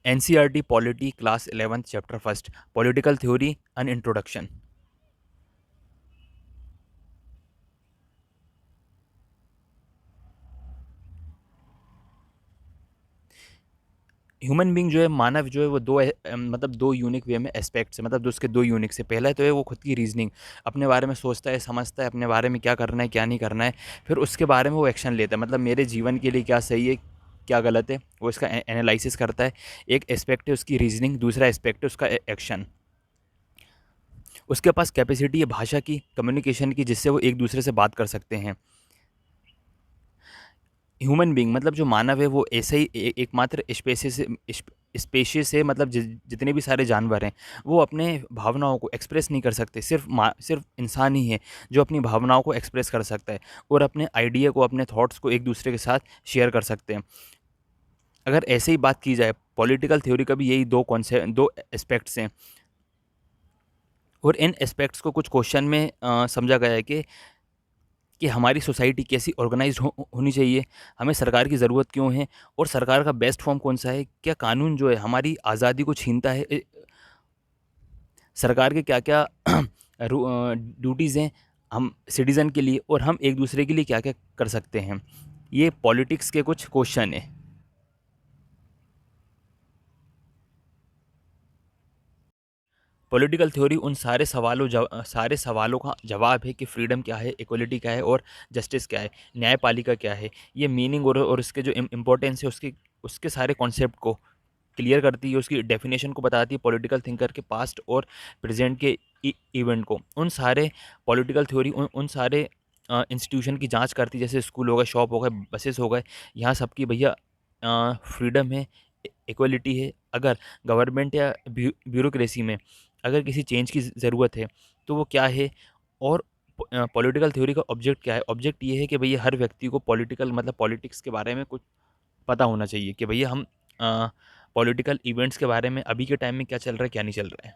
NCERT polity class 11th chapter first political theory and introduction. Human being जो है, मानव जो है, वो मतलब दो यूनिक वे में एस्पेक्ट्स है, मतलब जो उसके दो यूनिक से पहला तो है वो खुद की रीजनिंग, अपने बारे में सोचता है, समझता है अपने बारे में क्या करना है क्या नहीं करना है, फिर उसके बारे में वो एक्शन लेता है, मतलब मेरे जीवन के लिए क्या सही है क्या गलत है, वो इसका एनालिसिस करता है। एक एस्पेक्ट है उसकी रीजनिंग, दूसरा एस्पेक्ट है उसका एक्शन। उसके पास कैपेसिटी है भाषा की, कम्युनिकेशन की, जिससे वो एक दूसरे से बात कर सकते हैं। ह्यूमन बीइंग मतलब जो मानव है वो ऐसे ही एकमात्र स्पेशीज है, मतलब जितने भी सारे जानवर हैं वो अपने भावनाओं को एक्सप्रेस नहीं कर सकते, सिर्फ इंसान ही है जो अपनी भावनाओं को एक्सप्रेस कर सकता है और अपने आइडिया को, अपने थॉट्स को एक दूसरे के साथ शेयर कर सकते हैं। अगर ऐसे ही बात की जाए, पॉलिटिकल थ्योरी का भी यही दो कॉन्सेप्ट, दो एस्पेक्ट्स हैं, और इन एस्पेक्ट्स को कुछ क्वेश्चन में समझा गया है कि हमारी सोसाइटी कैसी ऑर्गेनाइज होनी चाहिए, हमें सरकार की ज़रूरत क्यों है, और सरकार का बेस्ट फॉर्म कौन सा है, क्या कानून जो है हमारी आज़ादी को छीनता है, सरकार के क्या क्या ड्यूटीज़ हैं हम सिटीज़न के लिए, और हम एक दूसरे के लिए क्या क्या कर सकते हैं। ये पॉलिटिक्स के कुछ क्वेश्चन है। पॉलिटिकल थ्योरी उन सारे सवालों का जवाब है कि फ्रीडम क्या है, इक्वलिटी क्या है, और जस्टिस क्या है, न्यायपालिका क्या है। ये मीनिंग और उसके जो इम्पोर्टेंस है उसके उसके सारे कॉन्सेप्ट को क्लियर करती है, उसकी डेफिनेशन को बताती है, पॉलिटिकल थिंकर के पास्ट और प्रेजेंट के इवेंट को। उन सारे पॉलिटिकल थ्योरी उन सारे इंस्टीट्यूशन की जांच करती है, जैसे स्कूल हो गए, शॉप हो गए, बसेस हो गए। यहाँ सबकी भैया फ्रीडम है, इक्वलिटी है। अगर गवर्नमेंट या ब्यूरोक्रेसी में अगर किसी चेंज की ज़रूरत है तो वो क्या है, और पॉलिटिकल थ्योरी का ऑब्जेक्ट क्या है। ऑब्जेक्ट ये है कि भैया हर व्यक्ति को पॉलिटिकल मतलब पॉलिटिक्स के बारे में कुछ पता होना चाहिए, कि भैया हम पॉलिटिकल इवेंट्स के बारे में अभी के टाइम में क्या चल रहा है क्या नहीं चल रहा है।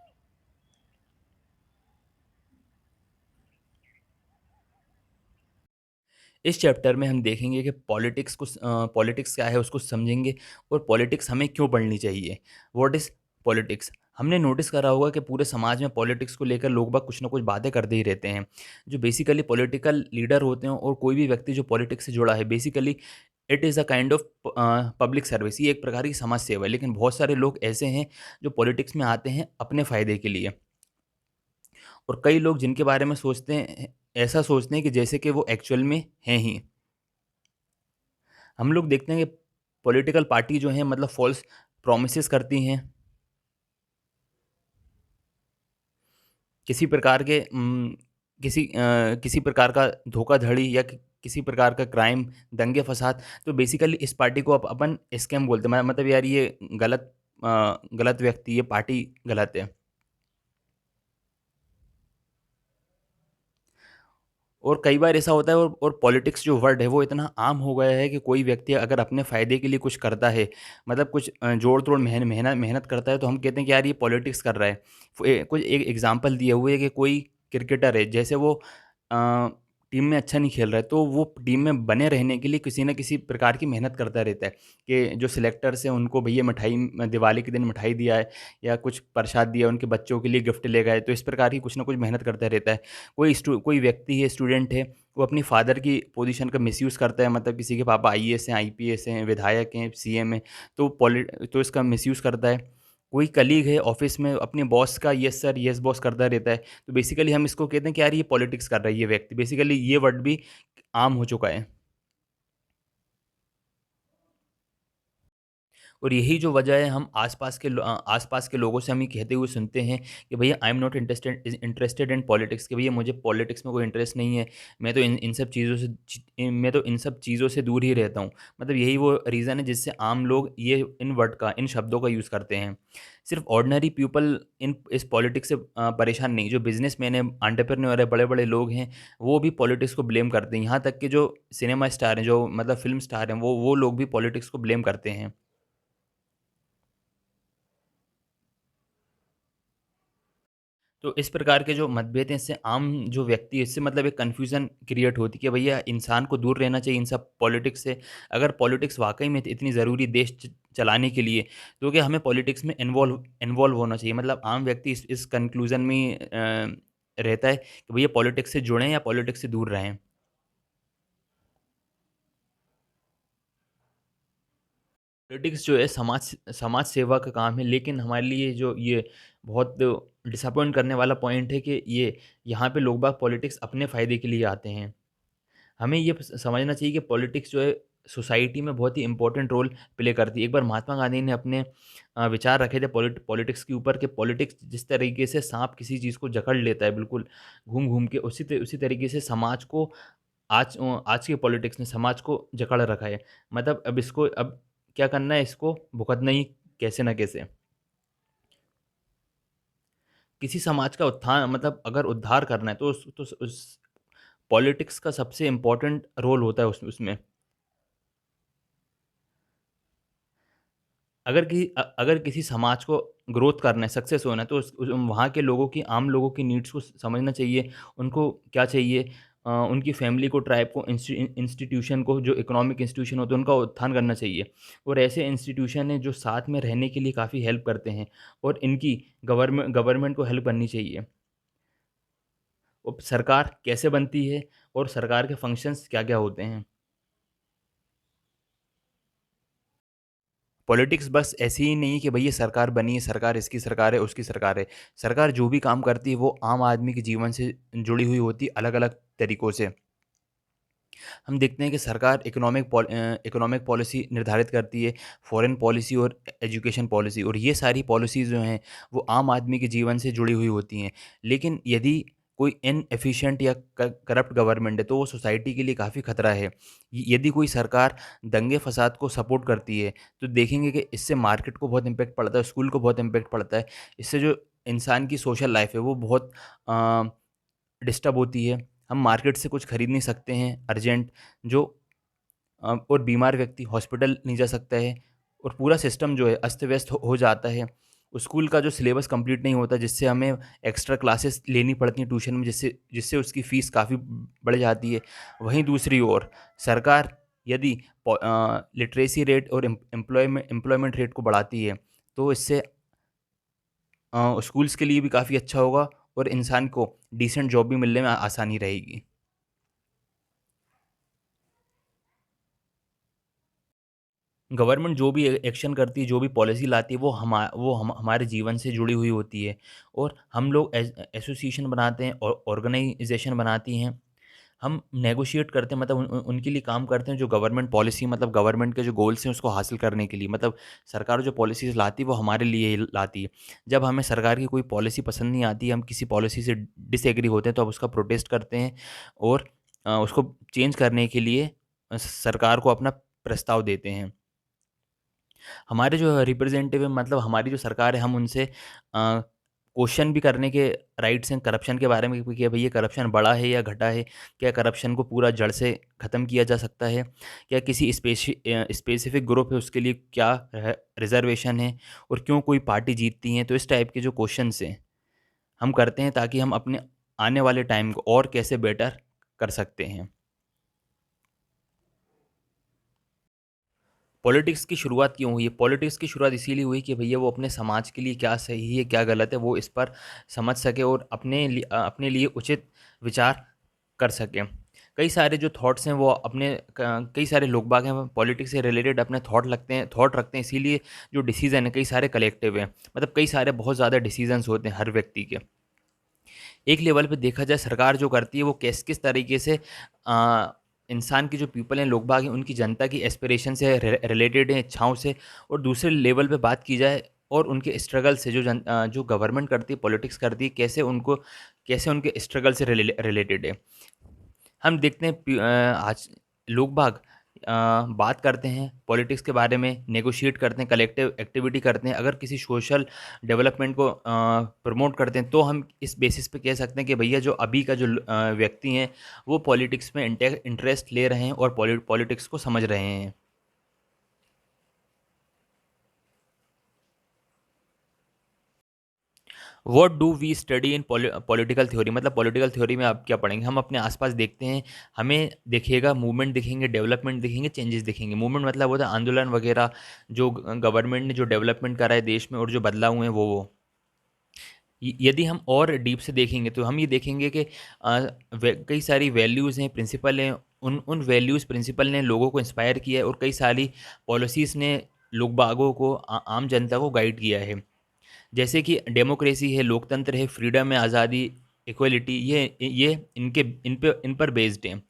इस चैप्टर में हम देखेंगे कि पॉलिटिक्स क्या है उसको समझेंगे, और पॉलिटिक्स हमें क्यों पढ़नी चाहिए। What is politics. हमने नोटिस करा होगा कि पूरे समाज में पॉलिटिक्स को लेकर लोग बाग कुछ ना कुछ बातें करते ही रहते हैं। जो बेसिकली पॉलिटिकल लीडर होते हैं और कोई भी व्यक्ति जो पॉलिटिक्स से जुड़ा है, basically it is a kind of public service, ये एक प्रकार की समाज सेवा है। लेकिन बहुत सारे लोग ऐसे हैं जो पॉलिटिक्स में आते हैं अपने फ़ायदे के लिए, और कई लोग जिनके बारे में सोचते हैं, ऐसा सोचते हैं कि जैसे कि वो एक्चुअल में हैं ही। हम लोग देखते हैं कि पॉलिटिकल पार्टी जो है मतलब फॉल्स प्रॉमिसेस करती हैं, किसी प्रकार के किसी प्रकार का धोखाधड़ी या किसी प्रकार का क्राइम, दंगे फसाद। तो बेसिकली इस पार्टी को अपन स्कैम बोलते हैं, मतलब यार ये गलत व्यक्ति, ये पार्टी गलत है। और कई बार ऐसा होता है, और पॉलिटिक्स जो वर्ड है वो इतना आम हो गया है कि कोई व्यक्ति अगर अपने फ़ायदे के लिए कुछ करता है, मतलब कुछ जोड़ तोड़ मेहनत मेहनत करता है, तो हम कहते हैं कि यार ये पॉलिटिक्स कर रहा है। कुछ एक एग्जांपल दिए हुए है कि कोई क्रिकेटर है, जैसे वो टीम में अच्छा नहीं खेल रहा है, तो वो टीम में बने रहने के लिए किसी न किसी प्रकार की मेहनत करता रहता है, कि जो सिलेक्टर्स हैं उनको भैया मिठाई, दिवाली के दिन मिठाई दिया है, या कुछ प्रसाद दिया, उनके बच्चों के लिए गिफ्ट ले गए, तो इस प्रकार की कुछ ना कुछ मेहनत करता रहता है। कोई व्यक्ति है, स्टूडेंट है, वो अपनी फादर की पोजीशन का मिसयूज़ करता है, मतलब किसी के पापा आईएएस हैं, आईपीएस हैं, विधायक हैं, सीएम हैं, तो इसका मिसयूज़ करता है। कोई कलीग है ऑफिस में, अपने बॉस का यस सर यस बॉस करता रहता है, तो बेसिकली हम इसको कहते हैं कि यार ये पॉलिटिक्स कर रहा है ये व्यक्ति। बेसिकली ये वर्ड भी आम हो चुका है। और यही जो वजह है, हम आसपास के लोगों से हम ये कहते हुए सुनते हैं कि भैया I am not interested in politics, कि भैया मुझे पॉलिटिक्स में कोई इंटरेस्ट नहीं है, मैं तो मैं तो इन सब चीज़ों से दूर ही रहता हूँ। मतलब यही वो रीज़न है जिससे आम लोग ये इन शब्दों का यूज़ करते हैं। सिर्फ ऑर्डिनरी पीपल इस पॉलिटिक्स से परेशान नहीं, जो बिजनेसमैन है, एंटरप्रेन्योर है, बड़े बड़े लोग हैं, वो भी पॉलिटिक्स को ब्लेम करते हैं। यहाँ तक कि जो सिनेमा स्टार हैं, जो मतलब फिल्म स्टार हैं, वो लोग भी पॉलिटिक्स को ब्लेम करते हैं। तो इस प्रकार के जो मतभेद हैं, इससे आम जो व्यक्ति है, इससे मतलब एक कन्फ्यूज़न क्रिएट होती है कि भैया इंसान को दूर रहना चाहिए इन सब पॉलिटिक्स से। अगर पॉलिटिक्स वाक़ई में इतनी ज़रूरी देश चलाने के लिए, तो क्या हमें पॉलिटिक्स में इन्वॉल्व इन्वॉल्व होना चाहिए। मतलब आम व्यक्ति इस कन्क्लूज़न में रहता है कि भैया पॉलिटिक्स से जुड़ें या पॉलिटिक्स से दूर रहें। पॉलिटिक्स जो है समाज समाज सेवा का काम है, लेकिन हमारे लिए जो ये बहुत डिसअपॉइंट करने वाला पॉइंट है कि ये यहाँ पे लोग बाग पॉलिटिक्स अपने फ़ायदे के लिए आते हैं। हमें ये समझना चाहिए कि पॉलिटिक्स जो है सोसाइटी में बहुत ही इम्पोर्टेंट रोल प्ले करती है। एक बार महात्मा गांधी ने अपने विचार रखे थे पॉलिटिक्स के ऊपर कि पॉलिटिक्स जिस तरीके से सांप किसी चीज़ को जकड़ लेता है बिल्कुल घूम घूम के, उसी तरीके से समाज को आज के पॉलिटिक्स ने समाज को जकड़ रखा है। मतलब अब इसको अब क्या करना है, इसको भुगतना ही कैसे ना कैसे। किसी समाज का उत्थान मतलब अगर उद्धार करना है तो उस पॉलिटिक्स का सबसे इम्पोर्टेंट रोल होता है उसमें। अगर किसी समाज को ग्रोथ करना है, सक्सेस होना है, तो वहाँ के लोगों की आम लोगों की नीड्स को समझना चाहिए, उनको क्या चाहिए। उनकी फैमिली को, ट्राइब को, इंस्टीट्यूशन को, जो इकोनॉमिक इंस्टीट्यूशन होते हैं, उनका उत्थान करना चाहिए। और ऐसे इंस्टीट्यूशन हैं जो साथ में रहने के लिए काफ़ी हेल्प करते हैं, और इनकी गवर्नमेंट को हेल्प करनी चाहिए। और सरकार कैसे बनती है और सरकार के फंक्शंस क्या-क्या होते हैं। पॉलिटिक्स बस ऐसी ही नहीं है कि भई ये सरकार बनी है, सरकार इसकी सरकार है, उसकी सरकार है। सरकार जो भी काम करती है वो आम आदमी के जीवन से जुड़ी हुई होती है अलग-अलग तरीकों से। हम देखते हैं कि सरकार इकोनॉमिक पॉलिसी निर्धारित करती है, फॉरेन पॉलिसी और एजुकेशन पॉलिसी, और ये सारी पॉलिसीज़ जो हैं वो आम आदमी के जीवन से जुड़ी हुई होती हैं। लेकिन यदि कोई इनएफिशिएंट या क करप्ट गवर्नमेंट है तो वो सोसाइटी के लिए काफ़ी खतरा है। यदि कोई सरकार दंगे-फ़साद को सपोर्ट करती है तो देखेंगे कि इससे मार्केट को बहुत इम्पैक्ट पड़ता है, स्कूल को बहुत इम्पैक्ट पड़ता है। इससे जो इंसान की सोशल लाइफ़ है वो बहुत अ डिस्टर्ब होती है। हम मार्केट से कुछ खरीद नहीं सकते हैं अर्जेंट, जो और बीमार व्यक्ति हॉस्पिटल नहीं जा सकता है, और पूरा सिस्टम जो है अस्त-व्यस्त हो जाता है। स्कूल का जो सिलेबस कंप्लीट नहीं होता, जिससे हमें एक्स्ट्रा क्लासेस लेनी पड़ती हैं ट्यूशन में, जिससे जिससे उसकी फ़ीस काफ़ी बढ़ जाती है। वहीं दूसरी ओर सरकार यदि लिटरेसी रेट और एम्प्लॉयमेंट रेट को बढ़ाती है, तो इससे स्कूल्स के लिए भी काफ़ी अच्छा होगा और इंसान को डिसेंट जॉब भी मिलने में आसानी रहेगी। गवर्नमेंट जो भी एक्शन करती है, जो भी पॉलिसी लाती है, वो हमारे जीवन से जुड़ी हुई होती है, और हम लोग एसोसिएशन बनाते हैं और ऑर्गेनाइजेशन बनाती हैं। हम नेगोशिएट करते हैं, मतलब उनके लिए काम करते हैं जो गवर्नमेंट पॉलिसी, मतलब गवर्नमेंट के जो गोल्स हैं उसको हासिल करने के लिए। मतलब सरकार जो पॉलिसीज़ लाती है वो हमारे लिए ही लाती है। जब हमें सरकार की कोई पॉलिसी पसंद नहीं आती, हम किसी पॉलिसी से डिसएग्री होते हैं, तो हम उसका प्रोटेस्ट करते हैं और उसको चेंज करने के लिए सरकार को अपना प्रस्ताव देते हैं। हमारे जो रिप्रेजेंटेटिव है, मतलब हमारी जो सरकार है, हम उनसे क्वेश्चन भी करने के राइट्स हैं करप्शन के बारे में कि भई ये करप्शन बढ़ा है या घटा है? क्या करप्शन को पूरा जड़ से ख़त्म किया जा सकता है? क्या किसी स्पेसिफ़िक ग्रुप है उसके लिए क्या रिज़र्वेशन है, और क्यों कोई पार्टी जीतती है? तो इस टाइप के जो क्वेश्चन्स हैं, हम करते हैं ताकि हम अपने आने वाले टाइम को और कैसे बेटर कर सकते हैं। पॉलिटिक्स की शुरुआत क्यों हुई है? पॉलिटिक्स की शुरुआत इसीलिए हुई कि भैया वो अपने समाज के लिए क्या सही है, क्या गलत है, वो इस पर समझ सके और अपने लिए उचित विचार कर सकें। कई सारे जो थॉट्स हैं वो कई सारे लोग बाग हैं वो पॉलिटिक्स से रिलेटेड अपने थॉट रखते हैं, इसीलिए जो डिसीज़न है कई सारे कलेक्टिव हैं। मतलब कई सारे बहुत ज़्यादा डिसीज़न्स होते हैं हर व्यक्ति के। एक लेवल पे देखा जाए सरकार जो करती है वो किस तरीके से इंसान की जो पीपल हैं, लोग बाग हैं, उनकी जनता की एस्पिरेशन से रिलेटेड हैं, इच्छाओं से। और दूसरे लेवल पे बात की जाए और उनके स्ट्रगल से, जो गवर्नमेंट करती है, पॉलिटिक्स करती है, कैसे उनके स्ट्रगल से रिलेटेड है। हम देखते हैं आज लोग बाग बात करते हैं पॉलिटिक्स के बारे में, नेगोशिएट करते हैं, कलेक्टिव एक्टिविटी करते हैं। अगर किसी सोशल डेवलपमेंट को प्रमोट करते हैं, तो हम इस बेसिस पे कह सकते हैं कि भैया जो अभी का जो व्यक्ति हैं वो पॉलिटिक्स में इंटरेस्ट ले रहे हैं और पॉलिटिक्स को समझ रहे हैं। What do we study in political theory, मतलब पॉलिटिकल थ्योरी में आप क्या पढ़ेंगे? हम अपने आसपास देखते हैं, हमें दिखेगा मूवमेंट दिखेंगे, डेवलपमेंट दिखेंगे, चेंजेस दिखेंगे। मूवमेंट मतलब होता है आंदोलन वगैरह, जो गवर्नमेंट ने जो डेवलपमेंट करा है देश में और जो बदलाव हुए हैं वो। यदि हम और डीप से देखेंगे तो हम ये देखेंगे कि कई सारी वैल्यूज़ हैं, प्रिंसिपल हैं, उन उन वैल्यूज़ प्रिंसिपल ने लोगों को इंस्पायर किया है और कई सारी पॉलिसीज़ ने लोग बागों को, आम जनता को गाइड किया है। जैसे कि डेमोक्रेसी है, लोकतंत्र है, फ्रीडम है, आज़ादी, इक्वलिटी, ये इन पर बेस्ड हैं।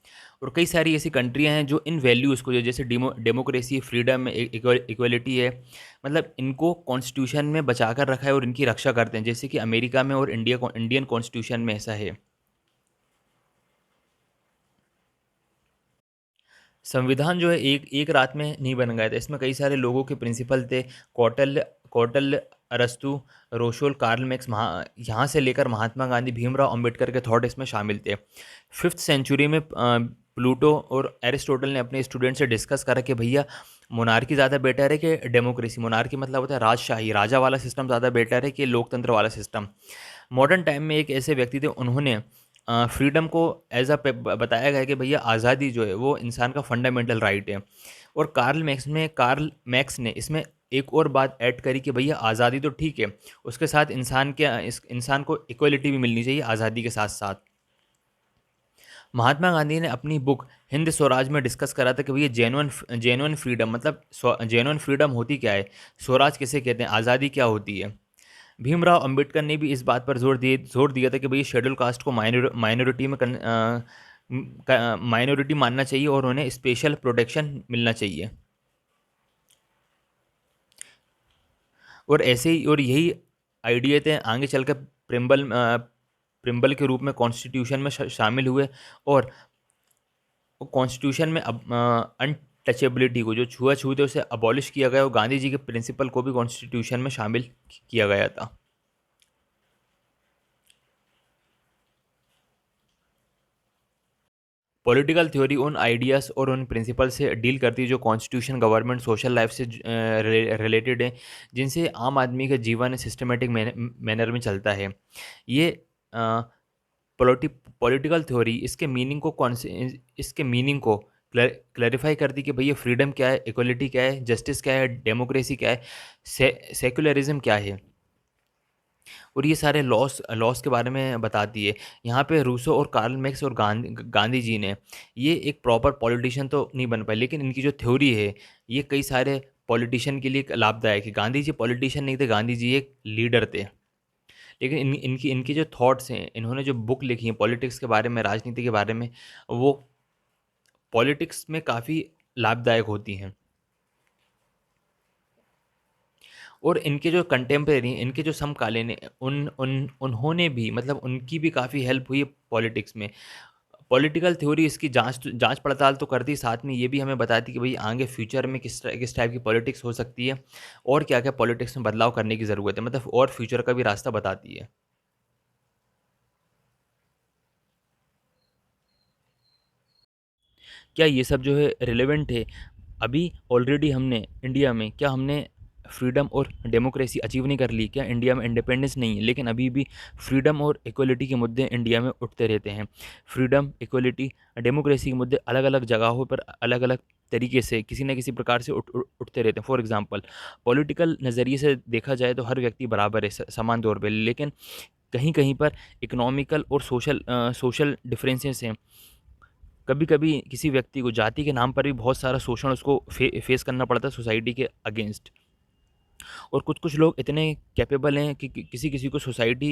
और कई सारी ऐसी कंट्रियां हैं जो इन वैल्यूज़ को, जो जैसे डेमोक्रेसी, फ्रीडम, इक्वलिटी है, मतलब इनको कॉन्स्टिट्यूशन में बचा कर रखा है और इनकी रक्षा करते हैं, जैसे कि अमेरिका में और इंडियन कॉन्स्टिट्यूशन में ऐसा है। संविधान जो है एक एक रात में नहीं बन गया था, इसमें कई सारे लोगों के प्रिंसिपल थे। कौटल्य कौटल्य अरस्तु, रोशोल, कार्ल मैक्स, यहाँ से लेकर महात्मा गांधी, भीमराव अंबेडकर के थॉट इसमें शामिल थे। 5th सेंचुरी में प्लूटो और एरिस्टोटल ने अपने स्टूडेंट से डिस्कस करा कि भैया मोनार्की ज़्यादा बेटर है कि डेमोक्रेसी। मोनार्की मतलब होता है राजशाही, राजा वाला सिस्टम ज़्यादा बेटर है कि लोकतंत्र वाला सिस्टम। मॉडर्न टाइम में एक ऐसे व्यक्ति थे, उन्होंने फ्रीडम को एज बताया गया है कि भैया आज़ादी जो है वो इंसान का फंडामेंटल राइट है। और कार्ल मैक्स ने इसमें एक और बात ऐड करी कि भैया आज़ादी तो ठीक है, उसके साथ इंसान को इक्वलिटी भी मिलनी चाहिए आज़ादी के साथ साथ। महात्मा गांधी ने अपनी बुक हिंद स्वराज में डिस्कस करा था कि भैया जेन्युइन फ्रीडम, मतलब जेन्युइन फ्रीडम होती क्या है, स्वराज किसे कहते हैं, आज़ादी क्या होती है। भीमराव अंबेडकर ने भी इस बात पर जोर दिया था कि भई शेड्यूल कास्ट को माइनॉरिटी मानना चाहिए और उन्हें स्पेशल प्रोटेक्शन मिलना चाहिए। और ऐसे ही और यही आइडिया थे आगे चलकर प्रिम्बल के रूप में कॉन्स्टिट्यूशन में शामिल हुए। और कॉन्स्टिट्यूशन में अब अनटचेबिलिटी को, जो छुआछूत है, उसे अबॉलिश किया गया और गांधी जी के प्रिंसिपल को भी कॉन्स्टिट्यूशन में शामिल किया गया था। पॉलिटिकल थ्योरी उन आइडियाज़ और उन प्रिंसिपल से डील करती है जो कॉन्स्टिट्यूशन, गवर्नमेंट, सोशल लाइफ से रिलेटेड हैं, जिनसे आम आदमी का जीवन सिस्टमेटिक मैनर में चलता है। ये पॉलिटिकल थ्योरी इसके मीनिंग को क्लैरिफाई करती कि भैया फ्रीडम क्या है, इक्वलिटी क्या है, जस्टिस क्या है, डेमोक्रेसी क्या है, सेक्युलरिज्म क्या है। और ये सारे लॉस के बारे में बताती है। यहाँ पे रूसो और कार्ल मैक्स और गांधी जी ने, ये एक प्रॉपर पॉलिटिशियन तो नहीं बन पाए, लेकिन इनकी जो थ्योरी है ये कई सारे पॉलिटिशियन के लिए लाभदायक है। गांधी जी पॉलिटिशियन नहीं थे, गांधी जी एक लीडर थे। लेकिन इनकी इनकी जो थॉट्स हैं, इन्होंने जो बुक लिखी है पॉलिटिक्स के बारे में, राजनीति के बारे में, वो पॉलिटिक्स में काफ़ी लाभदायक होती हैं। और इनके जो कंटेम्प्रेरी, इनके जो समकालीन हैं, उन्होंने भी, मतलब उनकी भी काफ़ी हेल्प हुई है पॉलिटिक्स में। पॉलिटिकल थ्योरी इसकी जांच पड़ताल तो करती, साथ में ये भी हमें बताती कि भाई आगे फ्यूचर में किस टाइप की पॉलिटिक्स हो सकती है और क्या-क्या पॉलिटिक्स में बदलाव करने की ज़रूरत है, मतलब और फ्यूचर का भी रास्ता बताती है। क्या ये सब जो है रिलेवेंट है? अभी ऑलरेडी हमने इंडिया में, क्या हमने फ्रीडम और डेमोक्रेसी अचीव नहीं कर ली? क्या इंडिया में इंडिपेंडेंस नहीं है? लेकिन अभी भी फ्रीडम और इक्वलिटी के मुद्दे इंडिया में उठते रहते हैं। फ्रीडम, इक्वलिटी, डेमोक्रेसी के मुद्दे अलग-अलग जगहों पर अलग-अलग तरीके से किसी न किसी प्रकार से उठते रहते हैं। फॉर एग्ज़ाम्पल, पॉलिटिकल नज़रिए से देखा जाए तो हर व्यक्ति बराबर है समान तौर पे, लेकिन कहीं-कहीं पर इकोनॉमिकल और सोशल डिफरेंसेस हैं। कभी-कभी किसी व्यक्ति को जाति के नाम पर भी बहुत सारा शोषण उसको फेस करना पड़ता है सोसाइटी के अगेंस्ट। और कुछ-कुछ लोग इतने कैपेबल हैं कि किसी-किसी को सोसाइटी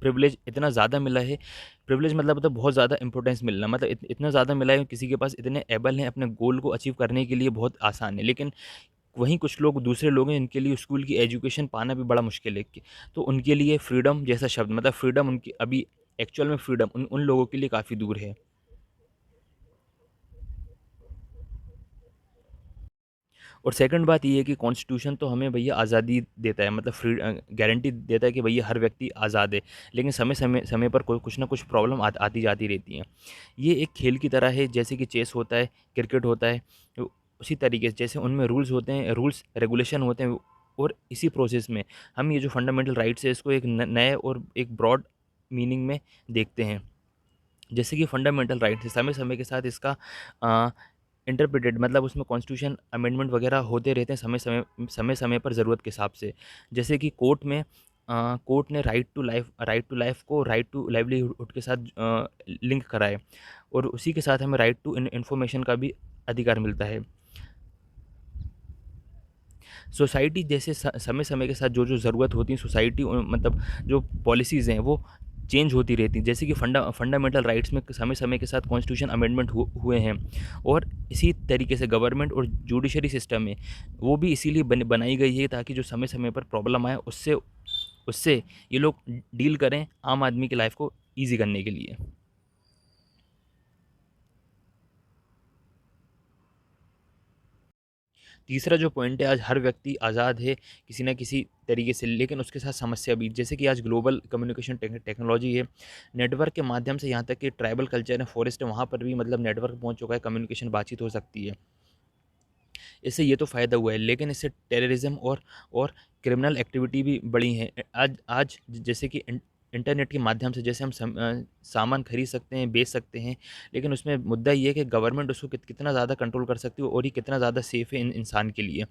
प्रिविलेज इतना ज़्यादा मिला है। प्रिविलेज मतलब बहुत ज़्यादा इम्पोर्टेंस मिलना, मतलब इतना ज़्यादा मिला है, किसी के पास इतने एबल हैं अपने गोल को अचीव करने के लिए, बहुत आसान है। लेकिन वहीं कुछ लोग, दूसरे लोग हैं, इनके लिए स्कूल की एजुकेशन पाना भी बड़ा मुश्किल है। तो उनके लिए फ्रीडम जैसा शब्द, मतलब फ्रीडम उनकी अभी एक्चुअल में फ्रीडम उन उन लोगों के लिए काफ़ी दूर है। और सेकंड बात ये है कि कॉन्स्टिट्यूशन तो हमें भैया आज़ादी देता है, मतलब गारंटी देता है कि भैया हर व्यक्ति आज़ाद है। लेकिन समय पर कोई कुछ ना कुछ प्रॉब्लम आती जाती रहती हैं। ये एक खेल की तरह है, जैसे कि चेस होता है, क्रिकेट होता है। तो उसी तरीके से जैसे उनमें रूल्स होते हैं, रूल्स रेगुलेशन होते हैं, और इसी प्रोसेस में हम ये जो फंडामेंटल राइट्स है इसको एक नए और एक ब्रॉड मीनिंग में देखते हैं। जैसे कि फंडामेंटल राइट्स है, समय-समय के साथ इसका अ, इंटरप्रेटेड मतलब उसमें कॉन्स्टिट्यूशन अमेंडमेंट वगैरह होते रहते हैं समय-समय पर ज़रूरत के हिसाब से। जैसे कि कोर्ट ने राइट टू लाइफ को राइट टू लाइवलीहुड के साथ लिंक करा है और उसी के साथ हमें राइट टू इन्फॉर्मेशन का भी अधिकार मिलता है। सोसाइटी जैसे समय-समय के साथ जो-जो ज़रूरत होती है सोसाइटी मतलब जो पॉलिसीज़ हैं वो चेंज होती रहती हैं। जैसे कि फंडामेंटल राइट्स में समय-समय के साथ कॉन्स्टिट्यूशन अमेंडमेंट हुए हैं और इसी तरीके से गवर्नमेंट और जुडिशरी सिस्टम में वो भी इसीलिए बनाई गई है ताकि जो समय-समय पर प्रॉब्लम आए उससे उससे ये लोग डील करें आम आदमी की लाइफ़ को ईज़ी करने के लिए। तीसरा जो पॉइंट है आज हर व्यक्ति आज़ाद है किसी न किसी तरीके से लेकिन उसके साथ समस्या भी जैसे कि आज ग्लोबल कम्युनिकेशन टेक्नोलॉजी है नेटवर्क के माध्यम से यहाँ तक कि ट्राइबल कल्चर है फॉरेस्ट है वहाँ पर भी मतलब नेटवर्क पहुँच चुका है कम्युनिकेशन बातचीत हो सकती है। इससे ये तो फ़ायदा हुआ है लेकिन इससे टेररिज्म और क्रिमिनल एक्टिविटी भी बढ़ी है। आज आज जैसे कि इंटरनेट के माध्यम से जैसे हम सामान खरीद सकते हैं, बेच सकते हैं, लेकिन उसमें मुद्दा ये है कि गवर्नमेंट उसको कितना ज़्यादा कंट्रोल कर सकती है और ये कितना ज़्यादा सेफ़ है इंसान के लिए।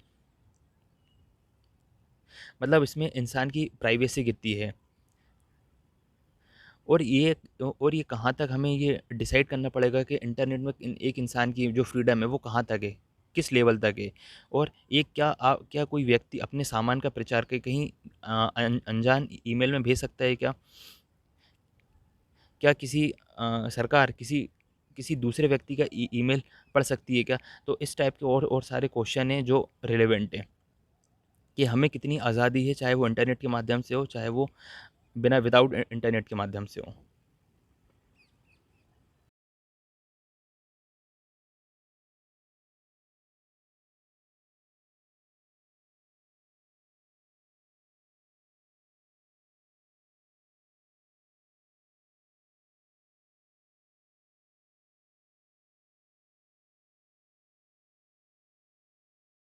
मतलब इसमें इंसान की प्राइवेसी कितनी है और ये कहाँ तक हमें ये डिसाइड करना पड़ेगा कि इंटरनेट में एक इंसान की जो फ्रीडम है वो कहाँ तक है, किस लेवल तक है और एक क्या कोई व्यक्ति अपने सामान का प्रचार के कहीं अनजान ईमेल में भेज सकता है क्या? क्या किसी सरकार किसी किसी दूसरे व्यक्ति का ईमेल पढ़ सकती है क्या? तो इस टाइप के और सारे क्वेश्चन हैं जो रिलेवेंट हैं कि हमें कितनी आज़ादी है, चाहे वो इंटरनेट के माध्यम से हो, चाहे वो बिना विदाउट इंटरनेट के माध्यम से हो।